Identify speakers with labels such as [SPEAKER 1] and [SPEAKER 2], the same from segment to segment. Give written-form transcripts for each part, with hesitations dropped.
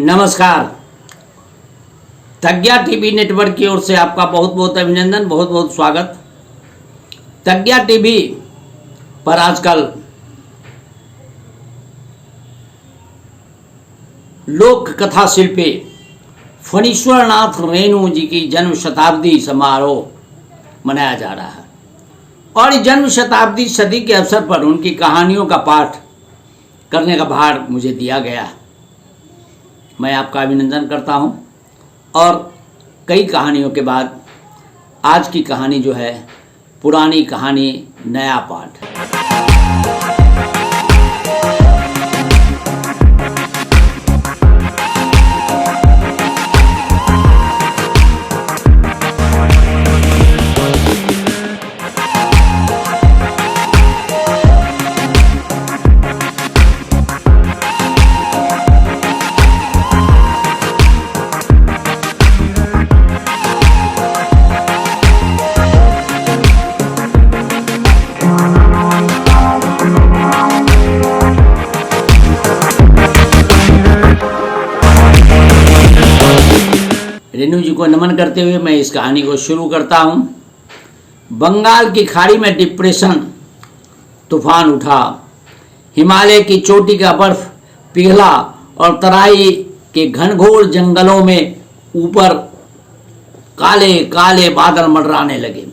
[SPEAKER 1] नमस्कार। तज्ञा TV network की ओर से आपका बहुत बहुत अभिनंदन, बहुत बहुत स्वागत। तज्ञा टीवी पर आजकल लोक कथा शिल्पी फणीश्वरनाथ रेणु जी की जन्म शताब्दी समारोह मनाया जा रहा है और इस जन्म शताब्दी सदी के अवसर पर उनकी कहानियों का पाठ करने का भार मुझे दिया गया है। मैं आपका अभिनंदन करता हूं और कई कहानियों के बाद आज की कहानी जो है पुरानी कहानी नया पाठ। रेणु जी को नमन करते हुए मैं इस कहानी को शुरू करता हूं। बंगाल की खाड़ी में डिप्रेशन तूफान उठा, हिमालय की चोटी का बर्फ पिघला और तराई के घनघोर जंगलों में ऊपर काले काले बादल मंडराने लगे।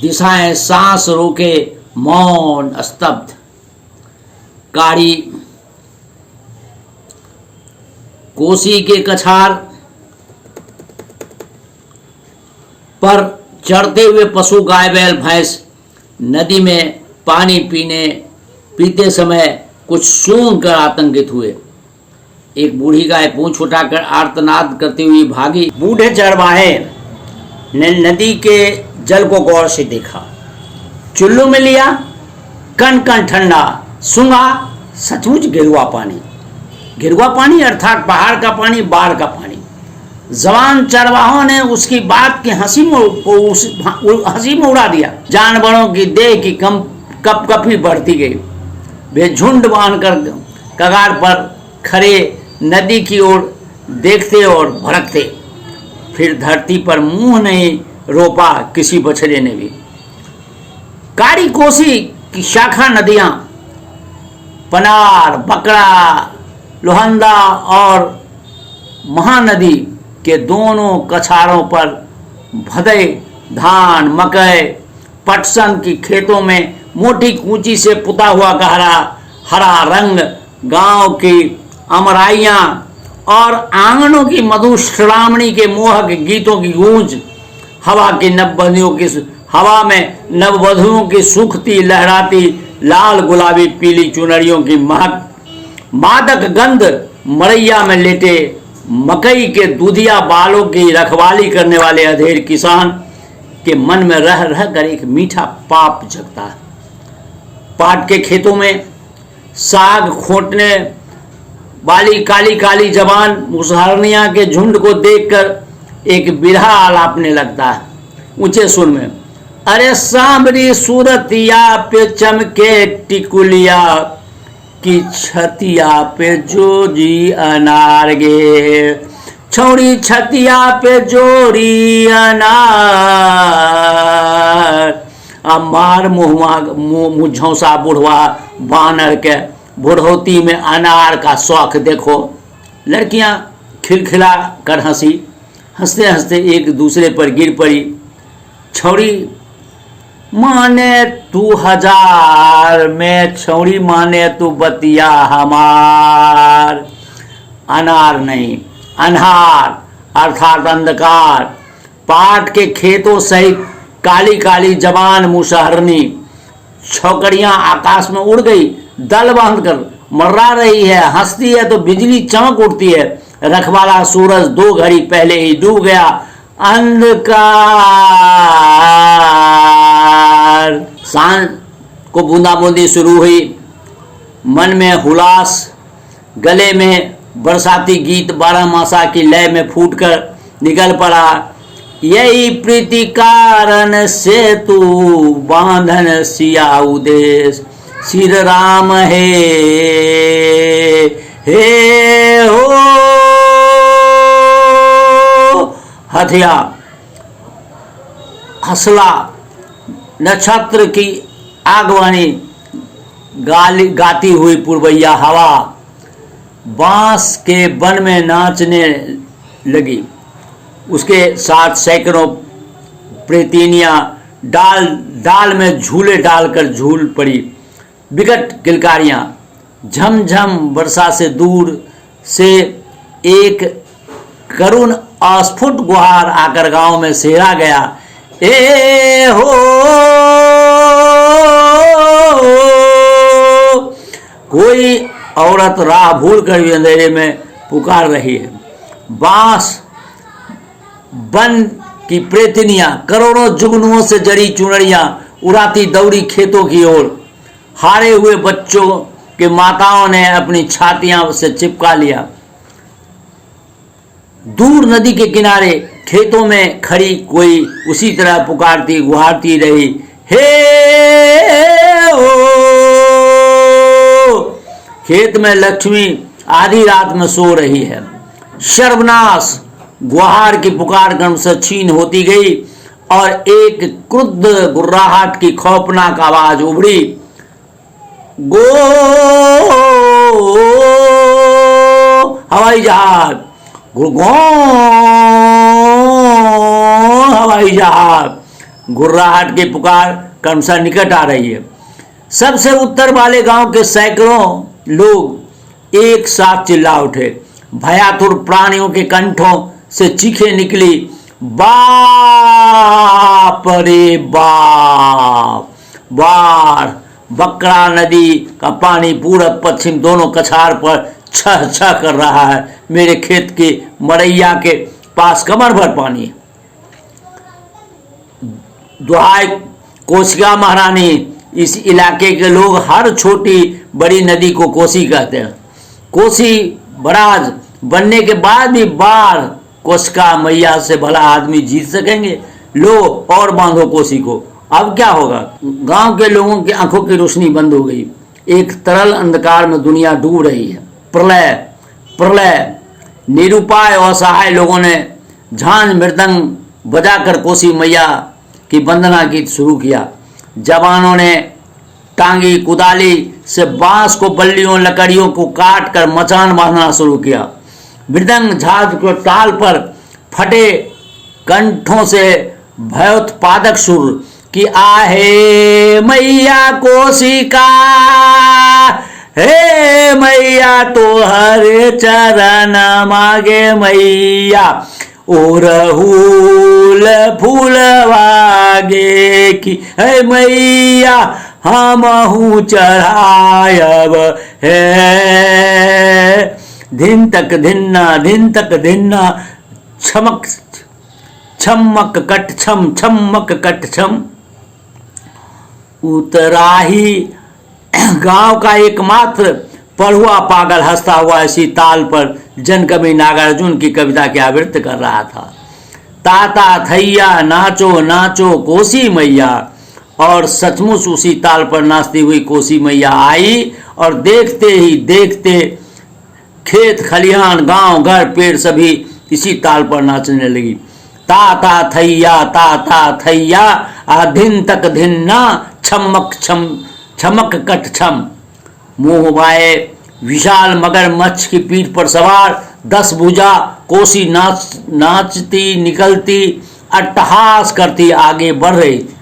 [SPEAKER 1] दिशाएं सांस रोके मौन स्तब्ध। काड़ी कोसी के कछार पर चढ़ते हुए पशु गाय बैल भैंस नदी में पानी पीते समय कुछ सूंघ कर आतंकित हुए। एक बूढ़ी गाय पूंछ उठाकर आर्तनाद करती हुई भागी। बूढ़े चरवाहे ने नदी के जल को गौर से देखा, चुल्लू में लिया, कन कन ठंडा, सूंघा, सचमुच गिरुआ पानी। गिरुआ पानी अर्थात पहाड़ का पानी, बाढ़ का पानी। जवान चरवाहों ने उसकी बात की हंसी में उड़ा दिया। जानवरों की देह की कपकपी बढ़ती गई। वे झुंड बांधकर कगार पर खड़े नदी की ओर देखते और भड़कते। फिर धरती पर मुंह नहीं रोपा किसी बछड़े ने भी। काड़ी कोसी की शाखा नदियां पनार, बकरा, लोहंदा और महानदी के दोनों कछारों पर भदे धान, मकई, पटसन की खेतों में मोटी कूची से पुता हुआ गहरा हरा रंग, गांव की अमराइयां और आंगनों की मधु श्रावणी के मोहक गीतों की गूंज, हवा में नववधुओं की सूखती लहराती लाल गुलाबी पीली चुनरियों की महक, मादक गंध, मरैया में लेटे मकई के दूधिया बालों की रखवाली करने वाले अधेड़ किसान के मन में रह रह कर एक मीठा पाप जगता है। पाट के खेतों में साग खोटने वाली काली काली जवान मुसहरनिया के झुंड को देखकर एक बिरहा आलापने लगता है ऊंचे सुर में। अरे सांबरी सूरतिया पे चमके टिकुलिया की छतिया पे जोरी अनार गे, छौड़ी छतिया पे जोरी अनार। मार मुझौसा बुढ़वा बानर के बुढ़ौती में अनार का शौक देखो। लड़कियां खिलखिला कर हंसी, हंसते हंसते एक दूसरे पर गिर पड़ी। छौड़ी माने तू हजार में, छौड़ी माने तू बतिया हमार। अनार नहीं, अन्हार अर्थात अंधकार। पाट के खेतों सहित काली काली जवान मुसहरनी छोकरियां आकाश में उड़ गई, दल बांधकर मर्रा रही है। हंसती है तो बिजली चमक उठती है। रखवाला सूरज 2 घड़ी पहले ही डूब गया। अंधकार। सांझ को बूंदाबूंदी शुरू हुई। मन में हुलास, गले में बरसाती गीत 12 मासा की लय में फूटकर निकल पड़ा। यही प्रीति कारण से तू बांधन सिया उदेश, श्री राम हे हो हथिया हसला नक्षत्र की आगवानी गाती हुई पुरवैया हवा बांस के वन में नाचने लगी। उसके साथ सैकड़ों प्रेतिनियां डाल डाल में झूले डालकर झूल पड़ी। विकट किलकारियां झमझम वर्षा से दूर से एक करुण अस्फुट गुहार आकर गांव में सेरा गया। ए हो कोई औरत राह भूल कर भी अंधेरे में पुकार रही है। बांस वन की प्रेतनियां करोड़ों जुगनुओं से जड़ी चुनरियां उड़ाती दौड़ी खेतों की ओर। हारे हुए बच्चों के माताओं ने अपनी छातियां से चिपका लिया। दूर नदी के किनारे खेतों में खड़ी कोई उसी तरह पुकारती गुहारती रही, हे ओ। खेत में लक्ष्मी आधी रात में सो रही है। सर्वनाश गुहार की पुकार क्रम से छीन होती गई और एक क्रुद्ध गुर्राहट की खौफनाक आवाज उभरी। गो हवाई जहाज, गो हवाई जहाज। गुर्राहट की पुकार क्रमशः निकट आ रही है। सबसे उत्तर वाले गांव के सैकड़ों लोग एक साथ चिल्ला उठे। भयातुर प्राणियों के कंठों से चीखें निकली, बाप रे बाप। बाढ़, बकरा नदी का पानी पूरब पश्चिम दोनों कछार पर छह छह कर रहा है। मेरे खेत के मड़ैया के पास कमर भर पानी है। दुहाई कोसिका महारानी, इस इलाके के लोग हर छोटी बड़ी नदी को कोसी कहते हैं। कोसी बराज बनने के बाद भी बाढ़ कोसिका मैया से भला आदमी जीत सकेंगे? लो और बांधो कोसी को। अब क्या होगा? गांव के लोगों की आंखों की रोशनी बंद हो गई। एक तरल अंधकार में दुनिया डूब रही है। प्रलय प्रलय। निरुपाय और असहाय लोगों ने झांझ मृदंग बजाकर कोसी मैया की वंदना गीत शुरू किया। जवानों ने टांगी कुदाली से बांस को बल्लियों लकड़ियों को काट कर मचान बांधना शुरू किया। मृदंग झांझ को ताल पर फटे कंठों से भयोत्पादक सुर कि आहे मैया कोशिका, हे मैया तो हरे चरण मागे मैया, ओरहुल फूल वागे की है मैया हमहू चढ़ायब है। धिन तक धिन्ना छमक छमक कट छम छमक कट छम। उतराही गांव का एकमात्र पढ़ुआ पागल हंसता हुआ इसी ताल पर जनकवि नागार्जुन की कविता की आवृत्ति कर रहा था। ताता थैया नाचो नाचो कोसी मैया। और सचमुच उसी ताल पर नाचती हुई कोसी मैया आई और देखते ही देखते खेत खलिहान गांव घर पेड़ सभी इसी ताल पर नाचने लगी। ताता थैया धिन तक धिन्ना छमक छम छमक कट छम। मुंह बाए विशाल मगरमच्छ की पीठ पर सवार 10 भुजा कोसी नाचती निकलती अट्टहास करती आगे बढ़ रही थी।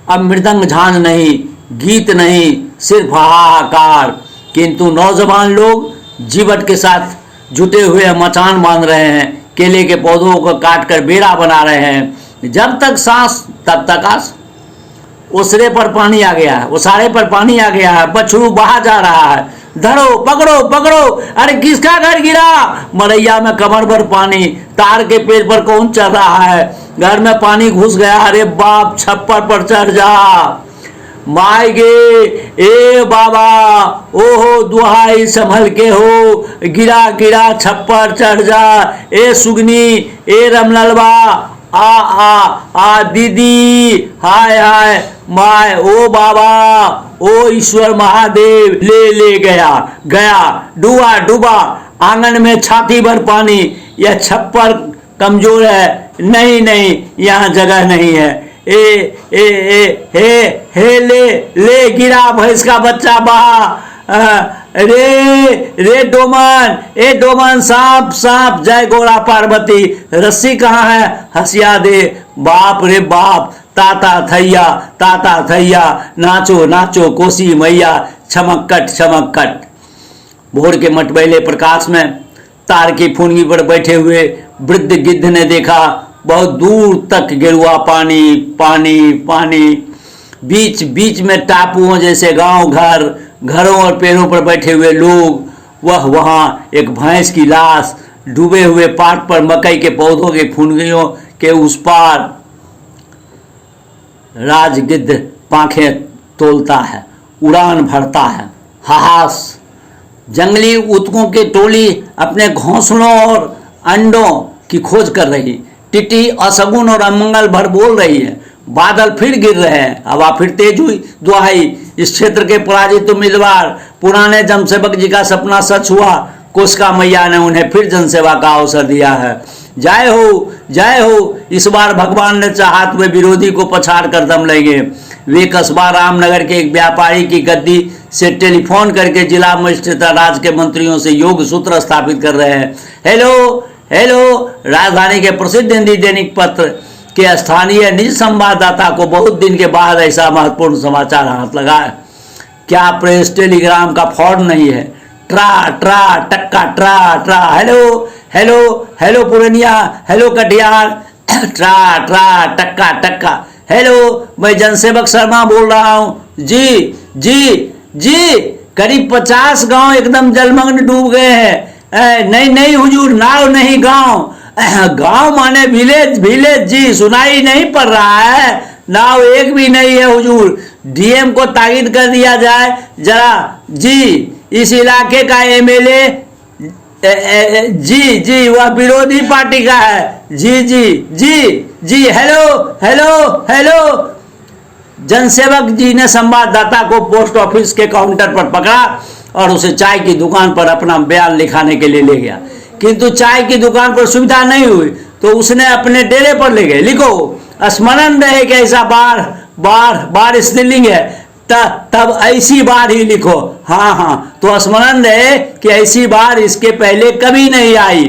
[SPEAKER 1] अब मृदंग झांझ नहीं, गीत नहीं, सिर्फ हाहाकार। किंतु नौजवान लोग जीवट के साथ जुटे हुए मचान बांध रहे हैं, केले के पौधों को काटकर बेड़ा बना रहे हैं। जब तक सांस तब तक आस। उसरे पर पानी आ गया है, उसारे पर पानी आ गया है, बछड़ू बहा जा रहा है। धरो पकड़ो पकड़ो, अरे किसका घर गिरा? मरैया में कमर भर पानी। तार के पेड़ पर कौन चढ़ रहा है? घर में पानी घुस गया। अरे बाप छप्पर पर चढ़ जा। माय गे ए बाबा, ओहो दुहाई संभल के हो, गिरा गिरा छप्पर चढ़ जा। ए सुगनी, ए रमललवा, आ दीदी, हाय हाय माय, ओ बाबा, ओ ईश्वर महादेव, ले गया डूबा। आंगन में छाती भर पानी। यह छप्पर कमजोर है, नहीं नहीं, यहाँ जगह नहीं है। हे ले गिरा भैंस का बच्चा बहा। रे डोमन, ए डोमन, सांप सांप, जय गोरा पार्वती, रस्सी कहाँ है, हंसिया दे। बाप रे बाप, ताता थैया, नाचो नाचो कोसी मैया, चमक्कट चमक्कट। भोर के मटमैले प्रकाश में तार की फुनगी पर बैठे हुए वृद्ध गिद्ध ने देखा बहुत दूर तक गिरुआ पानी पानी पानी। बीच बीच में टापुओं जैसे गांव, घरों और पेड़ों पर बैठे हुए लोग। वहाँ एक भैंस की लाश डूबे हुए पाट पर मकई के पौधों के फुनगियों के उस पार। राजगिद्ध पांखें तोलता है, उड़ान भरता है। हाहास। जंगली ऊतकों की टोली अपने घोंसलों और अंडों की खोज कर रही। टिटी असगुन और अमंगल भर बोल रही है। बादल फिर गिर रहे हैं, हवा फिर तेज हुई। दुहाई, इस क्षेत्र के पराजित उम्मीदवार पुराने जनसेवक जी का सपना सच हुआ। कोशिका मैया ने उन्हें फिर जनसेवा का अवसर दिया है। जय हो, जय हो। इस बार भगवान ने चाहा तो वे विरोधी को पछाड़ कर दम लेंगे। वे कस्बा रामनगर के एक व्यापारी की गद्दी से टेलीफोन करके जिला मजिस्ट्रेट राज्य के मंत्रियों से योग सूत्र स्थापित कर रहे हैं। Hello hello. राजधानी के प्रसिद्ध हिंदी दैनिक पत्र के स्थानीय निज संवाददाता को बहुत दिन के बाद ऐसा महत्वपूर्ण समाचार हाथ लगा है। क्या प्रेस टेलीग्राम का फॉर्म नहीं है? ट्रा ट्रा टक्का ट्रा ट्रा। हेलो हेलो हेलो पुरनिया, हेलो कटिहार, ट्रा ट्रा टक्का टक्का। हेलो, मैं जनसेवक शर्मा बोल रहा हूँ। जी जी जी। करीब 50 गांव एकदम जलमग्न डूब गए हैं। नहीं हुजूर, नाव नहीं गांव। गांव माने विलेज, विलेज जी, सुनाई नहीं पड़ रहा है। नाव एक भी नहीं है हुजूर। डीएम को ताकीद कर दिया जाए जरा। जी, इस इलाके का एमएलए जी जी, वह विरोधी पार्टी का है। जी जी जी जी। Hello hello hello. जनसेवक जी ने संवाददाता को पोस्ट ऑफिस के काउंटर पर पकड़ा और उसे चाय की दुकान पर अपना बयान लिखाने के लिए ले गया। किंतु चाय की दुकान पर सुविधा नहीं हुई तो उसने अपने डेरे पर ले गए। लिखो, स्मरण रहे कि ऐसा बार स्त्रीलिंग है, तब ऐसी बार ही लिखो। हाँ, तो स्मरण रहे कि ऐसी बार इसके पहले कभी नहीं आई।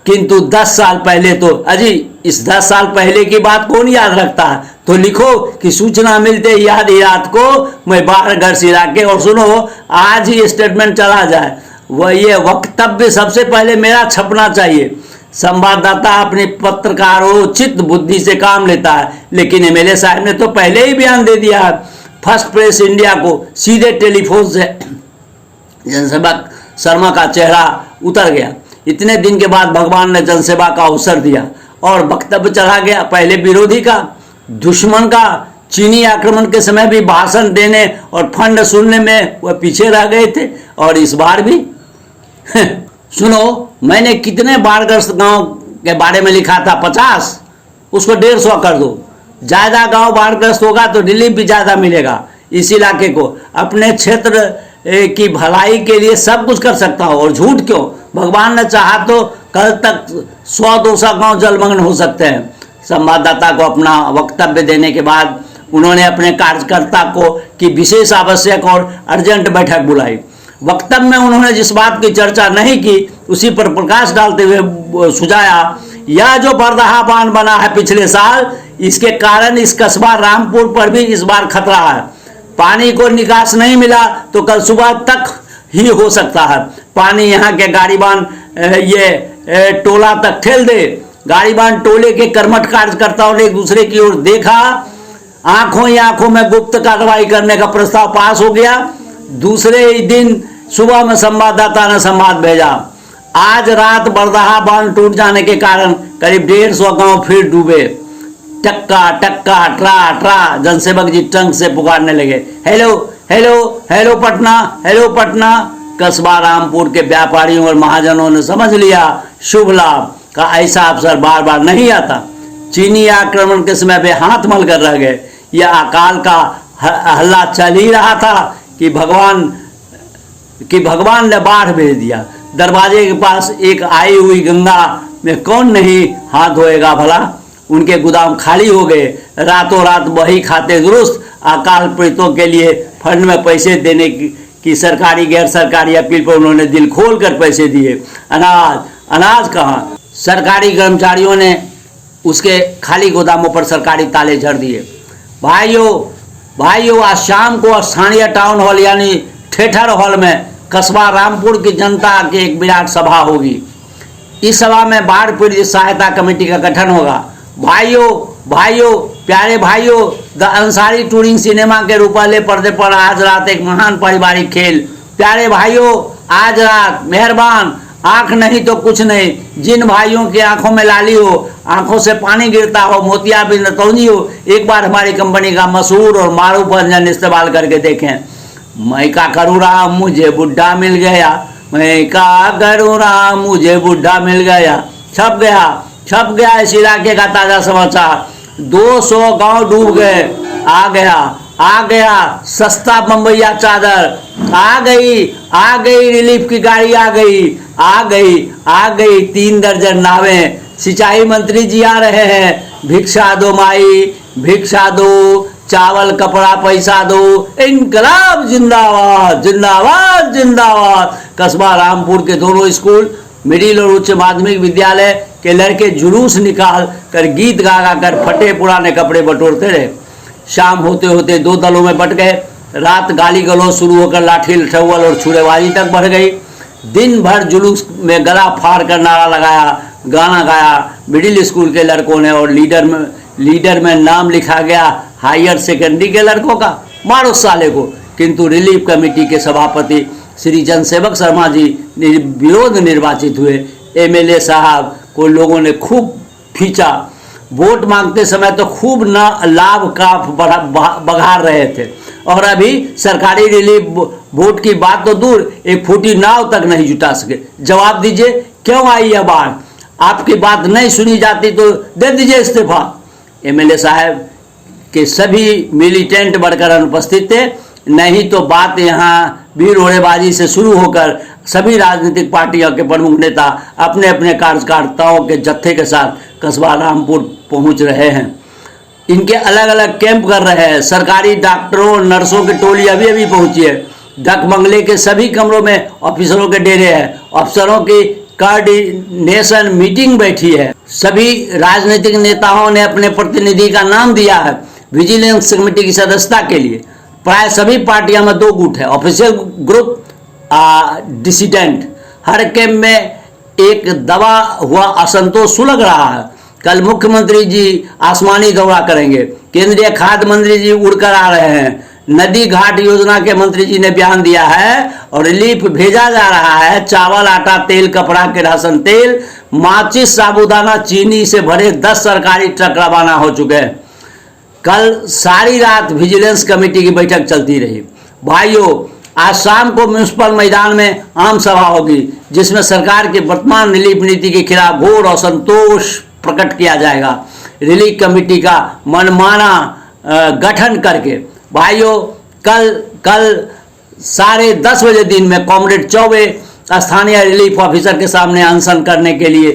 [SPEAKER 1] किंतु 10 साल पहले तो, अजी इस 10 साल पहले की बात कौन याद रखता है? तो लिखो कि सूचना मिलते ही आधी रात को मैं बाहर घर से इलाके, और सुनो आज ही स्टेटमेंट चला जाए। वह ये वक्तव्य सबसे पहले मेरा छपना चाहिए। संवाददाता अपनी पत्रकारोचित बुद्धि से काम लेता है, लेकिन एमएलए साहब ने तो पहले ही बयान दे दिया है। फर्स्ट प्रेस इंडिया को सीधे टेलीफोन से जनसेवक शर्मा का चेहरा उतर गया। इतने दिन के बाद भगवान ने जनसेवा का अवसर दिया और वक्तव्य चला गया। पहले विरोधी का, दुश्मन का। चीनी आक्रमण के समय भी भाषण देने और फंड सुनने में वह पीछे रह गए थे, और इस बार भी। सुनो, मैंने कितने बाढ़ग्रस्त गांव के बारे में लिखा था? 50, उसको 150 कर दो। ज्यादा गांव बाढ़ग्रस्त होगा तो रिलीफ भी ज्यादा मिलेगा। इस इलाके को अपने क्षेत्र की भलाई के लिए सब कुछ कर सकता हूँ, और झूठ क्यों? भगवान ने चाहा तो कल तक 100-200 गांव जलमग्न हो सकते हैं। संवाददाता को अपना वक्तव्य देने के बाद उन्होंने अपने कार्यकर्ता को की विशेष आवश्यक और अर्जेंट बैठक बुलाई। वक्तव्य में उन्होंने जिस बात की चर्चा नहीं की उसी पर प्रकाश डालते हुए सुझाया, यह जो बरदहा बांध बना है पिछले साल, इसके कारण इस कस्बा रामपुर पर भी इस बार खतरा है। पानी को निकास नहीं मिला तो कल सुबह तक ही हो सकता है। पानी यहाँ के गाड़ीबान ये टोला तक ठेल दे। गाड़ीबान टोले के कर्मठ कार्यकर्ताओं ने एक दूसरे की ओर देखा। आंखों ही आंखों में गुप्त कार्रवाई करने का प्रस्ताव पास हो गया। दूसरे ही दिन सुबह में संवाददाता ने संवाद भेजा, आज रात बरदहा बांध टूट जाने के कारण करीब 150 गांव फिर डूबे। टक्का टक्का ट्रा ट्रा। जनसेवक जी टंक से पुकारने लगे, hello hello hello Patna, hello Patna. कस्बा रामपुर के व्यापारियों और महाजनों ने समझ लिया शुभ लाभ का ऐसा अवसर बार बार नहीं आता। चीनी आक्रमण के समय वे हाथ मल कर रह गए। यह अकाल का हल्ला चल ही रहा था कि भगवान ने बाढ़ भेज दिया। दरवाजे के पास एक आई हुई गंगा में कौन नहीं हाथ धोएगा भला। उनके गोदाम खाली हो गए, रातों रात वही खाते दुरुस्त। अकाल पीड़ितों के लिए फंड में पैसे देने की सरकारी गैर सरकारी अपील पर उन्होंने दिल खोल कर पैसे दिए। अनाज कहाँ? सरकारी कर्मचारियों ने उसके खाली गोदामों पर सरकारी ताले जड़ दिए। भाइयों आज शाम को स्थानीय टाउन हॉल यानी थिएटर हॉल में कस्बा रामपुर की जनता की एक विराट सभा होगी। इस सभा में बाढ़ पीड़ित सहायता कमेटी का गठन होगा। भाइयों प्यारे भाइयों, द अंसारी टूरिंग सिनेमा के रूपाले पर्दे पर आज रात एक महान पारिवारिक खेल। प्यारे भाइयों, आज रात मेहरबान, आंख नहीं तो कुछ नहीं, जिन भाइयों की आंखों में लाली हो, आंखों से पानी गिरता हो, मोतियाबिंद नतौनी हो, एक बार हमारी कंपनी का मशहूर और मारूफ व्यंजन इस्तेमाल करके देखें। मैं क्या करूँ राम, मुझे बुढ़ा मिल गया, मैं क्या करूँ राम, मुझे बुढ़ा मिल गया। छप गया इस इलाके का ताजा समाचार। 200 गांव डूब गए। आ गया सस्ता बम्बैया चादर। आ गई रिलीफ की गाड़ी। आ गई 3 दर्जन नावें। सिंचाई मंत्री जी आ रहे हैं। भिक्षा दो माई, भिक्षा दो, चावल कपड़ा पैसा दो। इनकलाब जिंदाबाद जिंदाबाद जिंदाबाद। कस्बा रामपुर के दोनों स्कूल, मिडिल और उच्च माध्यमिक विद्यालय के लड़के जुलूस निकाल कर गीत गा कर फटे पुराने कपड़े बटोरते रहे। शाम होते होते 2 दलों में बट गए। रात गाली गलौज शुरू होकर लाठी लठौल और छुरेबाजी तक बढ़ गई। दिन भर जुलूस में गला फाड़ कर नारा लगाया, गाना गाया मिडिल स्कूल के लड़कों ने, और लीडर में नाम लिखा गया हायर सेकेंडरी के लड़कों का। मारो साले को। किंतु रिलीफ कमेटी के सभापति श्री जनसेवक शर्मा जी विरोध निर्वाचित हुए। एमएलए साहब को लोगों ने खूब खींचा। वोट मांगते समय तो खूब लाभ का बघार रहे थे, और अभी सरकारी रिलीफ वोट की बात तो दूर, एक फूटी नाव तक नहीं जुटा सके। जवाब दीजिए, क्यों आई यह बाढ़? आपकी बात नहीं सुनी जाती तो दे दीजिए इस्तीफा। एमएलए साहब के सभी मिलिटेंट बढ़कर अनुपस्थित थे। नहीं तो बात यहाँ भीड़ होड़ेबाजी से शुरू होकर सभी राजनीतिक पार्टियों के प्रमुख नेता अपने अपने कार्यकर्ताओं के जत्थे के साथ कस्बा रामपुर पहुंच रहे हैं। इनके अलग अलग कैंप कर रहे हैं। सरकारी डॉक्टरों और नर्सों की टोली अभी पहुंची है। डक बंगले के सभी कमरों में ऑफिसरों के डेरे हैं। अफसरों की कोऑर्डिनेशन मीटिंग बैठी है। सभी राजनीतिक नेताओं ने अपने प्रतिनिधि का नाम दिया है विजिलेंस कमेटी की सदस्यता के लिए। प्राय सभी पार्टियों में 2 गुट है, ऑफिशियल ग्रुप, डिसिडेंट। हर कैंप में एक दबा हुआ असंतोष सुलग रहा है। कल मुख्यमंत्री जी आसमानी दौरा करेंगे। केंद्रीय खाद्य मंत्री जी उड़कर आ रहे हैं। नदी घाट योजना के मंत्री जी ने बयान दिया है और रिलीफ भेजा जा रहा है। चावल, आटा, तेल, कपड़ा के राशन तेल, माचिस, साबुदाना, चीनी से भरे 10 सरकारी ट्रक रवाना हो चुके हैं। कल सारी रात विजिलेंस कमेटी की बैठक चलती रही। भाइयों, आज शाम को म्यूनिसिपल मैदान में आम सभा होगी, जिसमें सरकार की वर्तमान रिलीफ नीति के खिलाफ घोर असंतोष प्रकट किया जाएगा। रिलीफ कमेटी का मनमाना गठन करके भाइयों, कल 10:30 बजे दिन में कॉमरेड चौबे स्थानीय रिलीफ ऑफिसर के सामने अनशन करने के लिए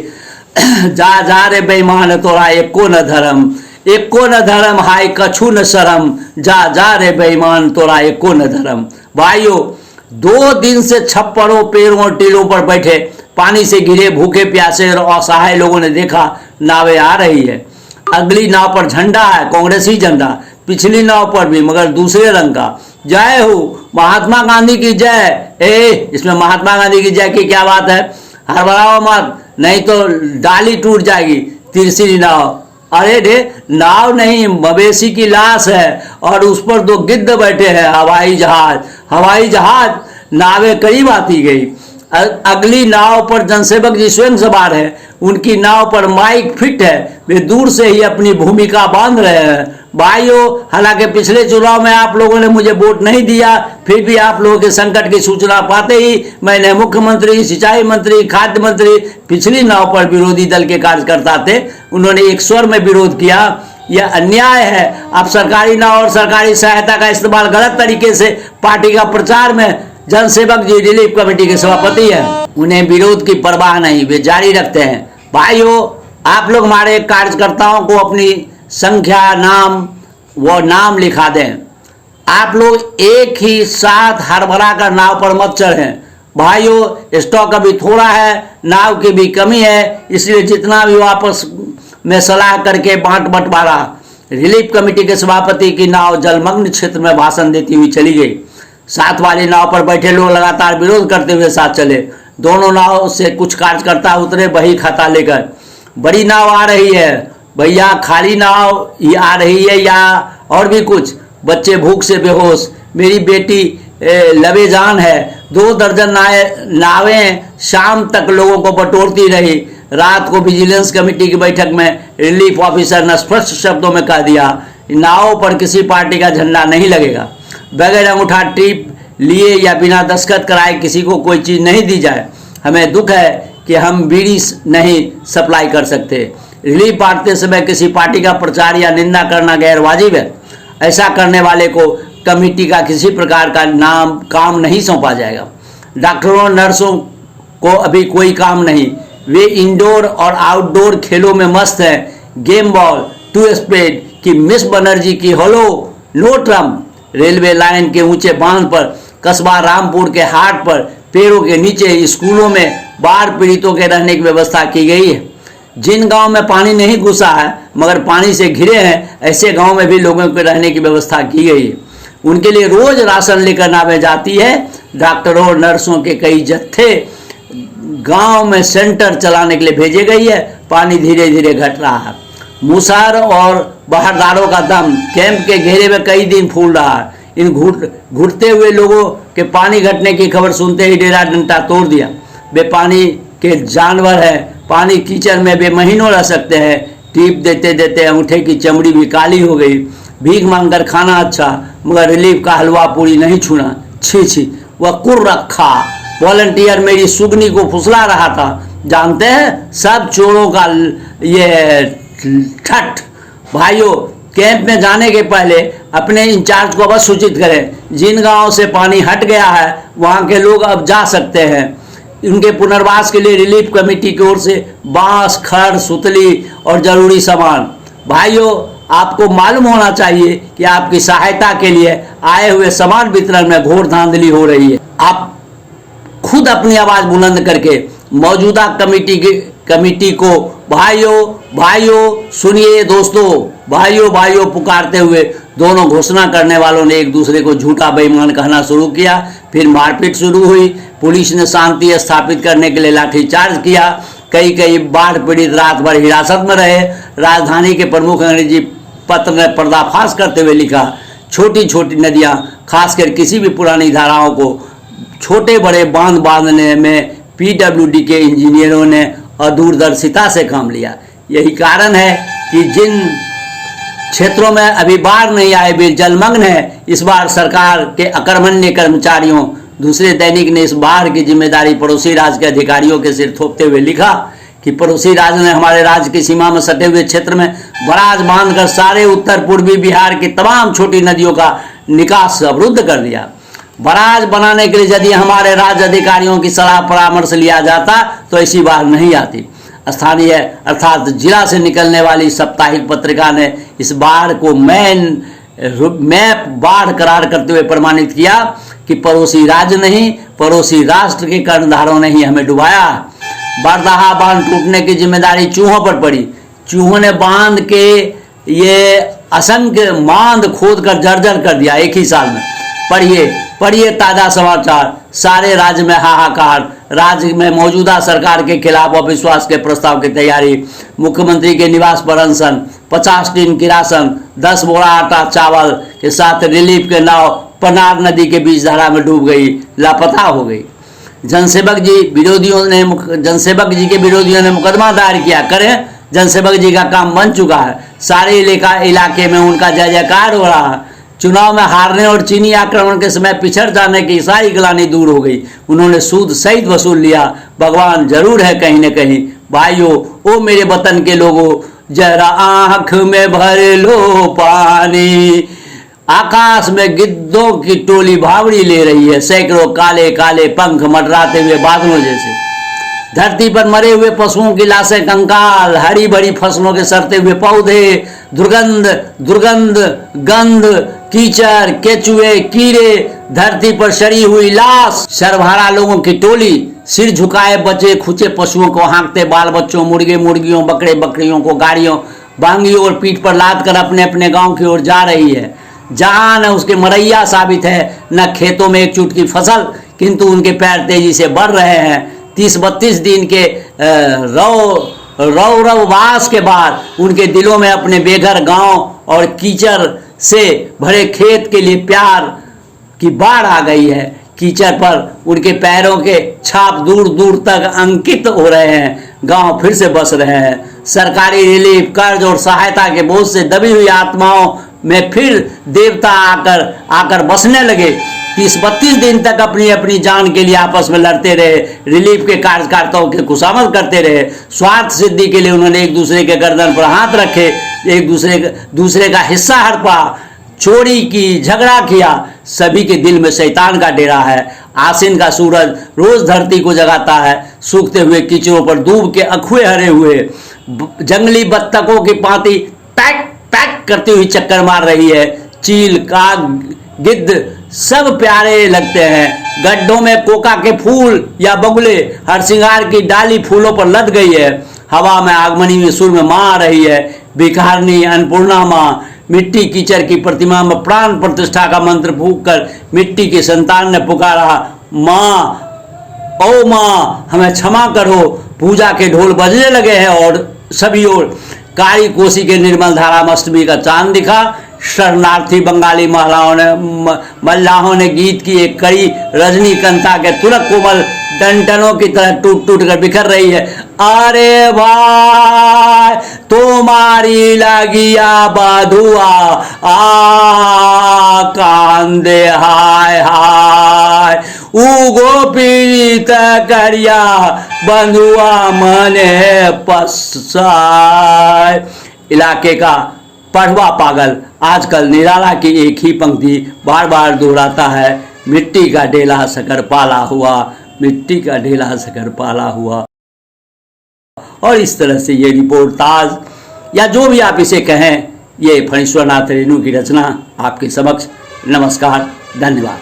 [SPEAKER 1] जा रे बेईमान तोरा एको न धर्म हाय कछु न शरम, जा रे बेईमान तोरा एको न धर्म। भाइयों, 2 दिन से छप्परों पेड़ों और टीलों पर बैठे पानी से घिरे भूखे प्यासे और असहाय लोगों ने देखा नावें आ रही है। अगली नाव पर झंडा है, कांग्रेसी झंडा। पिछली नाव पर भी, मगर दूसरे रंग का। जय हो महात्मा गांधी की जय। इसमें महात्मा गांधी की जय की क्या बात है? हड़बड़ाओ मत, नहीं तो डाली टूट जाएगी। तीसरी नाव, अरे रे नाव नहीं, मवेशी की लाश है और उस पर 2 गिद्ध बैठे हैं। हवाई जहाज नावें करीब आती गई। अगली नाव पर जनसेवक जी स्वयं सवार है। उनकी नाव पर माइक फिट है। वे दूर से ही अपनी भूमिका बांध रहे हैं। भाइयों, हालांकि पिछले चुनाव में आप लोगों ने मुझे वोट नहीं दिया, फिर भी आप लोगों के संकट की सूचना पाते ही मैंने मुख्यमंत्री, सिंचाई मंत्री, खाद्य मंत्री, पिछली नाव पर विरोधी दल के कार्यकर्ता थे, उन्होंने एक स्वर में विरोध किया। यह अन्याय है। आप सरकारी नाव और सरकारी सहायता का इस्तेमाल गलत तरीके से पार्टी का प्रचार में जनसेवक जी रिलीफ कमेटी के सभापति हैं, उन्हें विरोध की परवाह नहीं, वे जारी रखते हैं। भाइयों, आप लोग हमारे कार्यकर्ताओं को अपनी संख्या, नाम लिखा दें। आप लोग एक ही साथ हरभरा कर नाव पर मत चढ़ें। भाइयों, स्टॉक अभी थोड़ा है, नाव की भी कमी है, इसलिए जितना भी वापस में सलाह करके बांट बंटवारा। रिलीफ कमेटी के सभापति की नाव जलमग्न क्षेत्र में भाषण देती हुई चली गई। साथ वाली नाव पर बैठे लोग लगातार विरोध करते हुए साथ चले। दोनों नाव से कुछ कार्यकर्ता उतरे बही खाता लेकर। बड़ी नाव आ रही है भैया, खाली नाव ये आ रही है या और भी कुछ? बच्चे भूख से बेहोश, मेरी बेटी लबेजान है। 2 दर्जन नावें शाम तक लोगों को बटोरती रही। रात को विजिलेंस कमेटी की बैठक में रिलीफ ऑफिसर ने स्पष्ट शब्दों में कह दिया, नाव पर किसी पार्टी का झंडा नहीं लगेगा। बगैर अंगूठा टिप लिए या बिना दस्तखत कराए किसी को कोई चीज़ नहीं दी जाए। हमें दुख है कि हम बीड़ी नहीं सप्लाई कर सकते। रिलीफ बांटते समय किसी पार्टी का प्रचार या निंदा करना गैर वाजिब है। ऐसा करने वाले को कमेटी का किसी प्रकार का काम नहीं सौंपा जाएगा। डॉक्टरों, नर्सों को अभी कोई काम नहीं, वे इंडोर और आउटडोर खेलों में मस्त हैं। गेम बॉल, 2 स्पेड की मिस बनर्जी की होलो, नो ट्रम्प। रेलवे लाइन के ऊंचे बांध पर, कस्बा रामपुर के हाट पर, पेड़ों के नीचे, स्कूलों में बाढ़ पीड़ितों के रहने की व्यवस्था की गई है। जिन गांव में पानी नहीं घुसा है मगर पानी से घिरे हैं, ऐसे गांव में भी लोगों के रहने की व्यवस्था की गई है। उनके लिए रोज राशन लेकर नावें जाती है। डॉक्टरों और नर्सों के कई जत्थे गांव में सेंटर चलाने के लिए भेजे गई है। पानी धीरे धीरे घट रहा है। मूसर और बहरदारों का दम कैंप के घेरे में कई दिन फूल रहा है। इन घुटते हुए लोगों के पानी घटने की खबर सुनते ही डेरा डंडा तोड़ दिया। वे पानी के जानवर हैं, पानी कीचड़ में वे महीनों रह सकते हैं। टीप देते देते अंगूठे की चमड़ी भी काली हो गई। भीख मांगकर खाना अच्छा, मगर रिलीफ का हलवा पूरी नहीं छूना। छी, वह कुर रखा वॉलंटियर मेरी सुगनी को फुसला रहा था। जानते हैं, सब चोरों का ये ठट। भाइयों, कैंप में जाने के पहले अपने इंचार्ज को अवश्य सूचित करें। जिन गांवों से पानी हट गया है वहां के लोग अब जा सकते हैं। उनके पुनर्वास के लिए रिलीफ कमेटी की ओर से बांस, खड़, सुतली और जरूरी सामान। भाइयों, आपको मालूम होना चाहिए कि आपकी सहायता के लिए आए हुए सामान वितरण में घोर धांधली हो रही है। आप खुद अपनी आवाज बुलंद करके मौजूदा कमेटी को भाइयों सुनिए दोस्तों, भाइयों पुकारते हुए दोनों घोषणा करने वालों ने एक दूसरे को झूठा बेईमान कहना शुरू किया। फिर मारपीट शुरू हुई। पुलिस ने शांति स्थापित करने के लिए लाठीचार्ज किया। कई बाढ़ पीड़ित रात भर हिरासत में रहे। राजधानी के प्रमुख अंग्रेजी पत्र ने पर्दाफाश करते हुए लिखा, छोटी छोटी नदियां, खासकर किसी भी पुरानी धाराओं को छोटे बड़े बांध बांधने में पीडब्ल्यूडी के इंजीनियरों ने अदूरदर्शिता से काम लिया। यही कारण है कि जिन क्षेत्रों में अभी बाढ़ नहीं आए वे जलमग्न है। इस बार सरकार के अकर्मण्य कर्मचारियों। दूसरे दैनिक ने इस बाढ़ की जिम्मेदारी पड़ोसी राज्य के अधिकारियों के सिर थोपते हुए लिखा कि पड़ोसी राज्य ने हमारे राज्य की सीमा में सटे हुए क्षेत्र में बराज बांधकर सारे उत्तर पूर्वी बिहार की तमाम छोटी नदियों का निकास अवरुद्ध कर दिया। बराज बनाने के लिए यदि हमारे राज्य अधिकारियों की सलाह परामर्श लिया जाता तो ऐसी बाढ़ नहीं आती। स्थानीय अर्थात जिला से निकलने वाली साप्ताहिक पत्रिका ने इस बाढ़ को मैप बाढ़ करार करते हुए प्रमाणित किया कि पड़ोसी राज्य नहीं, पड़ोसी राष्ट्र के कर्णधारों ने ही हमें डुबाया। बरदाहा बांध टूटने की जिम्मेदारी चूहों पर पड़ी। चूहों ने बांध के ये असंख्य मांद खोद कर जर्जर कर दिया एक ही साल में। पढ़िए ताजा समाचार। सारे राज्य में हाहाकार। राज्य में मौजूदा सरकार के खिलाफ अविश्वास के प्रस्ताव की तैयारी। मुख्यमंत्री के निवास पर अनशन। 50 टीन की राशन, 10 बोरा आटा चावल के साथ रिलीफ के नाव पनार नदी के बीच धारा में डूब गई, लापता हो गई। जनसेवक जी के विरोधियों ने मुकदमा दायर किया। करें, जनसेवक जी का काम बन चुका है। सारे इलाके में उनका जय जयकार हो रहा है। चुनाव में हारने और चीनी आक्रमण के समय पिछड़ जाने की सारी ग्लानि दूर हो गई। उन्होंने सूद सहित वसूल लिया। भगवान जरूर है कहीं न कहीं। भाइयों, ओ मेरे वतन के लोगों, जरा आंख में भर लो पानी। आकाश में गिद्धों की टोली भावड़ी ले रही है, सैकड़ों काले काले पंख मंडराते हुए बादलों जैसे। धरती पर मरे हुए पशुओं की लाशें, कंकाल, हरी भरी फसलों के सड़ते हुए पौधे, दुर्गंध दुर्गंध गंध, कीचड़, केचुए, कीड़े, धरती पर सड़ी हुई लाश, सरभारा लोगों की टोली, सिर झुकाए बचे खुचे पशुओं को हाँकते बाल बच्चों, मुर्गे मुर्गियों, बकरे बकरियों को गाड़ियों बांगियों और पीठ पर लाद कर अपने अपने गांव की ओर जा रही है। जहां न उसके मरैया साबित है, न खेतों में एक चुटकी फसल, किंतु उनके पैर तेजी से बढ़ रहे हैं। 30-32 दिन के रौरववास के बाद उनके दिलों में अपने बेघर गांव और कीचड़ से भरे खेत के लिए प्यार की बाढ़ आ गई है। कीचड़ पर उनके पैरों के छाप दूर दूर तक अंकित हो रहे हैं। गांव फिर से बस रहे हैं। सरकारी रिलीफ, कर्ज और सहायता के बोझ से दबी हुई आत्माओं में फिर देवता आकर बसने लगे। 30-32 दिन तक अपनी अपनी जान के लिए आपस में लड़ते रहे, रिलीफ के कार्यकर्ताओं की खुशामद करते रहे। स्वार्थ सिद्धि के लिए उन्होंने एक दूसरे के गर्दन पर हाथ रखे, एक दूसरे का हिस्सा हड़पा, चोरी की, झगड़ा किया। सभी के दिल में शैतान का डेरा है। आसिन का सूरज रोज धरती को जगाता है। सूखते हुए कीचड़ों पर दूब के अखुए हरे हुए, जंगली बत्तखों की पांति टैक टैक करती हुई चक्कर मार रही है। चील, काग, गिद्ध सब प्यारे लगते हैं। गड्ढों में कोका के फूल या बगुले, हर श्रृंगार की डाली फूलों पर लद गई है। हवा में आगमनी में सुर में माँ आ रही है। भिखारनी अन्नपूर्णा माँ मिट्टी कीचड़ की प्रतिमा में प्राण प्रतिष्ठा का मंत्र फूंक कर मिट्टी की संतान ने पुकारा, माँ, ओ माँ, हमें क्षमा करो। पूजा के ढोल बजने लगे हैं और सभी ओर काली कोसी के निर्मल धारा में अष्टमी का चांद दिखा। शरणार्थी बंगाली मल्लाहों ने गीत की एक कड़ी रजनीकांता के तुरक कोमल डंटनों की तरह टूट टूट कर बिखर रही है। अरे भाई तुम्हारी लगिया बधुआ कांदे हाय हाय, उगो पीड़ित करिया बंधुआ मने पसाय। इलाके का पढ़वा पागल आजकल निराला की एक ही पंक्ति बार बार दोहराता है, मिट्टी का ढेला शकर पाला हुआ, मिट्टी का ढेला शकर पाला हुआ। और इस तरह से ये रिपोर्टाज या जो भी आप इसे कहें, ये फणीश्वर नाथ रेणु की रचना आपके समक्ष। नमस्कार, धन्यवाद।